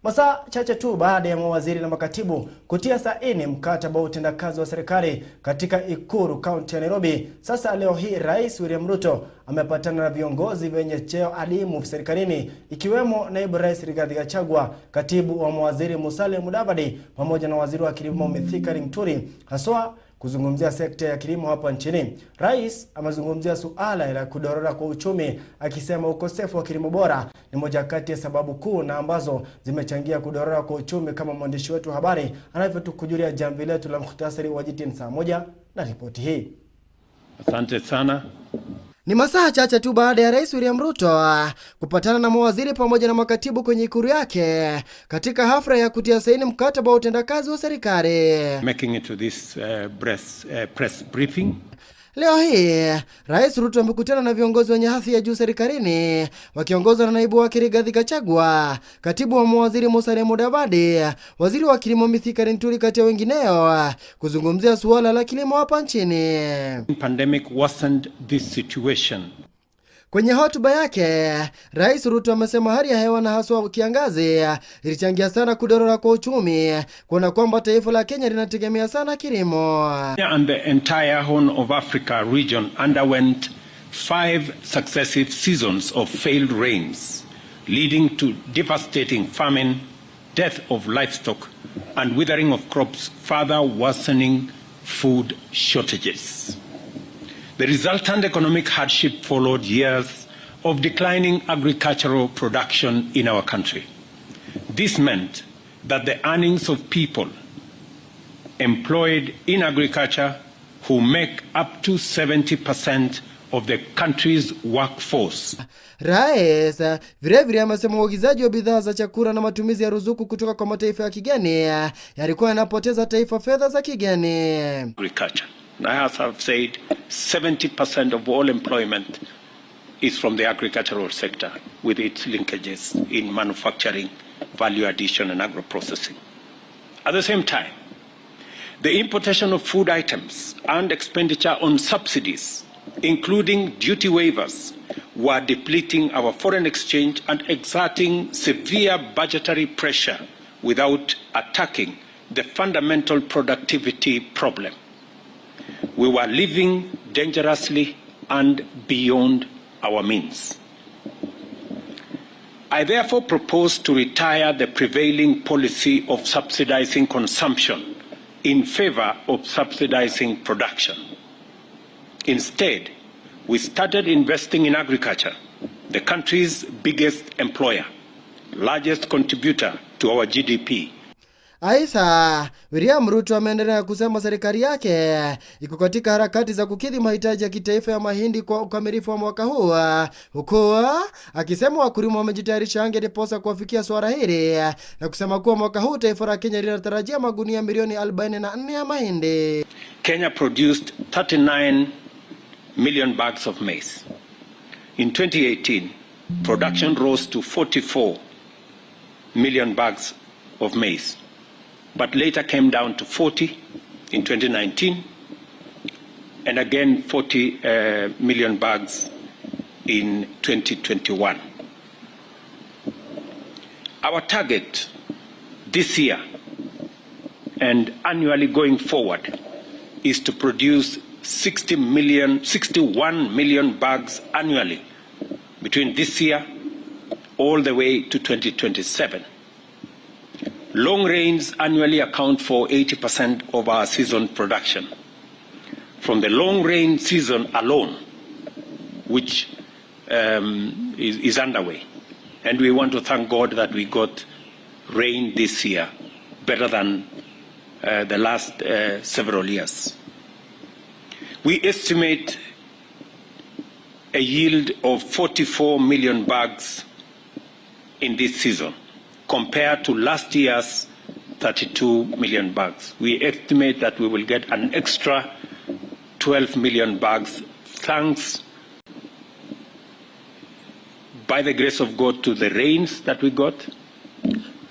Masaa chache tu baada ya mawaziri na makatibu kutia saini mkataba wa utendakazi wa serikali katika Ikulu, kaunti ya Nairobi, sasa leo hii Rais William Ruto amepatana na viongozi wenye cheo adimu serikalini, ikiwemo naibu rais Rigathi Gachagua, katibu wa mawaziri Musalia Mudavadi pamoja na waziri wa kilimo Mithika Linturi, haswa kuzungumzia sekta ya kilimo hapa nchini. Rais amezungumzia suala la kudorora kwa uchumi, akisema ukosefu wa kilimo bora ni moja kati ya sababu kuu na ambazo zimechangia kudorora kwa uchumi, kama mwandishi wetu wa habari anavyotukujulia jamvi letu la muhtasari wa GTN saa moja na ripoti hii. Asante sana. Ni masaa chache tu baada ya Rais William Ruto kupatana na mawaziri pamoja na makatibu kwenye ikulu yake katika hafla ya kutia saini mkataba wa utendakazi wa serikali. Making it to this press briefing. Leo hii Rais Ruto amekutana na viongozi wenye hadhi ya juu serikalini, wakiongozwa na naibu wake Rigathi Gachagua, katibu wa mawaziri Musalia Mudavadi, waziri wa kilimo Mithika Linturi, kati ya wengineo, kuzungumzia suala la kilimo hapa nchini. Pandemic worsened this situation. Kwenye hotuba yake, Rais Ruto amesema hali ya hewa na haswa kiangazi ilichangia sana kudorora kwa uchumi, kuona kwamba taifa la Kenya linategemea sana kilimo. And the entire Horn of Africa region underwent 5 successive seasons of failed rains, leading to devastating famine, death of livestock, and withering of crops, further worsening food shortages. The resultant economic hardship followed years of declining agricultural production in our country. This meant that the earnings of people employed in agriculture, who make up to 70% of the country's workforce. Rais vilevile amesema uagizaji wa bidhaa za chakula na matumizi ya ruzuku kutoka kwa mataifa ya kigeni yalikuwa yanapoteza taifa fedha za kigeni. Agriculture. As I've said, 70% of all employment is from the agricultural sector, with its linkages in manufacturing, value addition, and agro-processing. At the same time, the importation of food items and expenditure on subsidies, including duty waivers, were depleting our foreign exchange and exerting severe budgetary pressure without attacking the fundamental productivity problem. We were living dangerously and beyond our means. I therefore propose to retire the prevailing policy of subsidizing consumption in favor of subsidizing production. Instead, we started investing in agriculture, the country's biggest employer, largest contributor to our GDP. Aidha, William Ruto ameendelea kusema serikali yake iko katika harakati za kukidhi mahitaji ya kitaifa ya mahindi kwa ukamilifu wa mwaka huu, huku akisema wakulima wamejitayarisha angeliposa kuwafikia swala hili, na kusema kuwa mwaka huu taifa la Kenya linatarajia magunia milioni 44 ya mahindi. Kenya produced 39 million bags of maize. In 2018, production rose to 44 million bags of maize, but later came down to 40 in 2019, and again 40 million bags in 2021. Our target this year and annually going forward is to produce 61 million bags annually between this year all the way to 2027. Long rains annually account for 80% of our season production. From the long rain season alone, which is underway, and we want to thank God that we got rain this year better than the last several years. We estimate a yield of 44 million bags in this season, compared to last year's 32 million bags. We estimate that we will get an extra 12 million bags, thanks, by the grace of God, to the rains that we got,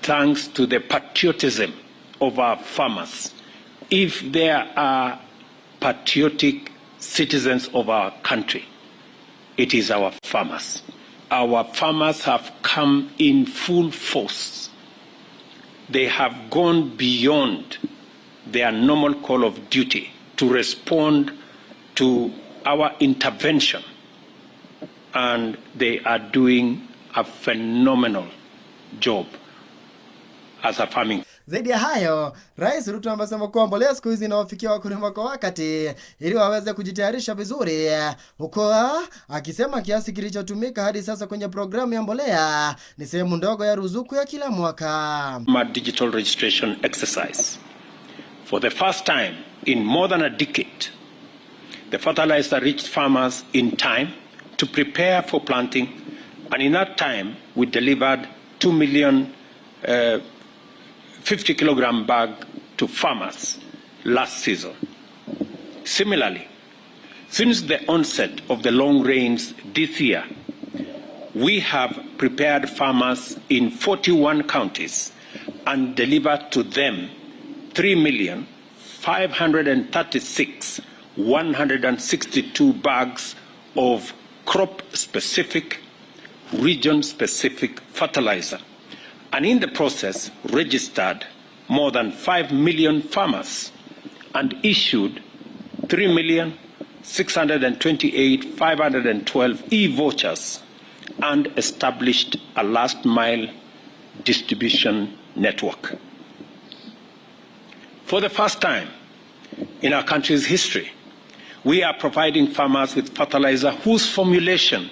thanks to the patriotism of our farmers. If there are patriotic citizens of our country, it is our farmers. Our farmers have come in full force they have gone beyond their normal call of duty to respond to our intervention, and they are doing a phenomenal job as a farming. Zaidi ya hayo, Rais Ruto amesema kuwa mbolea siku hizi inawafikia wakulima kwa wakati ili waweze kujitayarisha vizuri, huko akisema kiasi kilichotumika hadi sasa kwenye programu ya mbolea ni sehemu ndogo ya ruzuku ya kila mwaka. Digital registration exercise. For the first time in more than a decade, the fertilizer reached farmers in time to prepare for planting, and in that time we delivered 2 million 50 kilogram bag to farmers last season. Similarly, since the onset of the long rains this year, we have prepared farmers in 41 counties and delivered to them 3,536,162 bags of crop-specific, region-specific fertilizer, and in the process registered more than 5 million farmers and issued 3,628,512 e-vouchers and established a last-mile distribution network. For the first time in our country's history, we are providing farmers with fertilizer whose formulation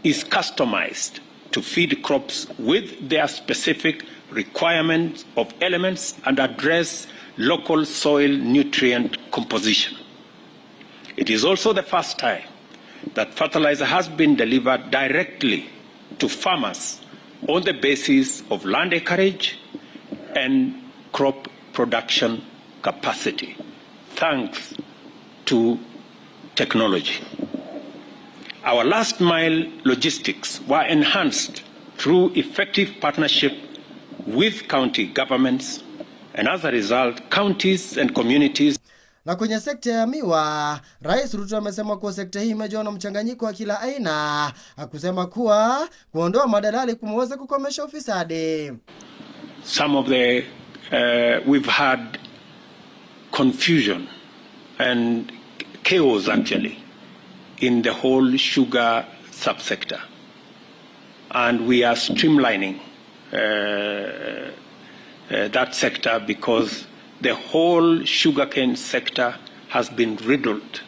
is customized to feed crops with their specific requirements of elements and address local soil nutrient composition. It is also the first time that fertilizer has been delivered directly to farmers on the basis of land acreage and crop production capacity, thanks to technology. Our last mile logistics were enhanced through effective partnership with county governments, and as a result, counties and communities. Na kwenye sekta ya miwa, Rais Ruto amesema kuwa sekta hii imejaa na mchanganyiko wa kila aina, akusema kuwa kuondoa madalali kumeweza kukomesha ufisadi. Some of the we've had confusion and chaos actually in the whole sugar subsector, and we are streamlining that sector because the whole sugarcane sector has been riddled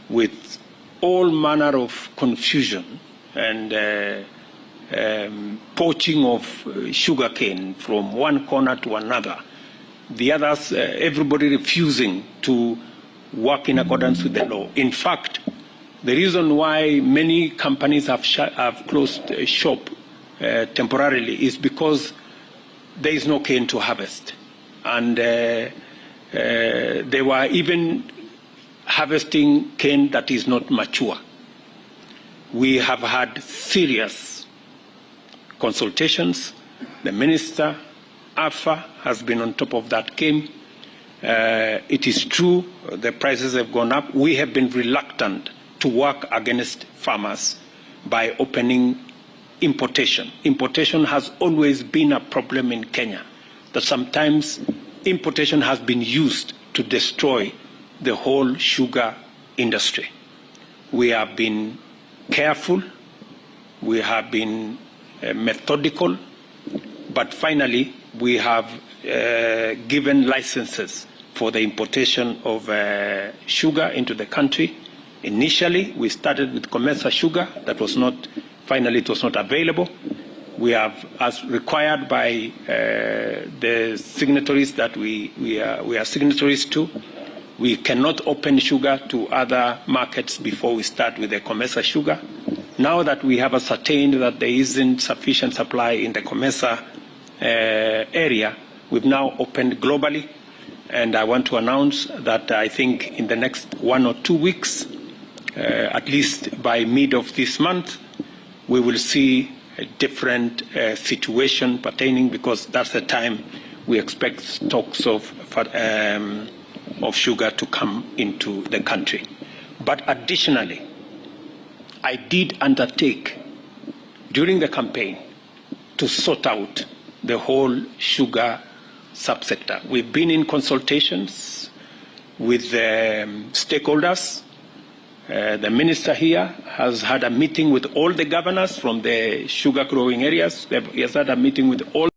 with all manner of confusion and poaching of sugarcane from one corner to another. The others, everybody refusing to work in accordance with the law. In fact, the reason why many companies have closed shop temporarily is because there is no cane to harvest. And they were even harvesting cane that is not mature. We have had serious consultations. The minister, AFA, has been on top of that game. It is true the prices have gone up. We have been reluctant to work against farmers by opening importation. Importation has always been a problem in Kenya, that sometimes importation has been used to destroy the whole sugar industry. We have been careful, we have been methodical, but finally we have given licenses for the importation of sugar into the country. Initially, we started with Comesa sugar that was not, finally it was not available. We have, as required by the signatories that we are signatories to, we cannot open sugar to other markets before we start with the Comesa sugar. Now that we have ascertained that there isn't sufficient supply in the Comesa area, we've now opened globally, and I want to announce that I think in the next 1 or 2 weeks, at least by mid of this month, we will see a different situation pertaining, because that's the time we expect stocks of sugar to come into the country. But additionally, I did undertake during the campaign to sort out the whole sugar subsector. We've been in consultations with stakeholders. The minister here has had a meeting with all the governors from the sugar growing areas. He has had a meeting with all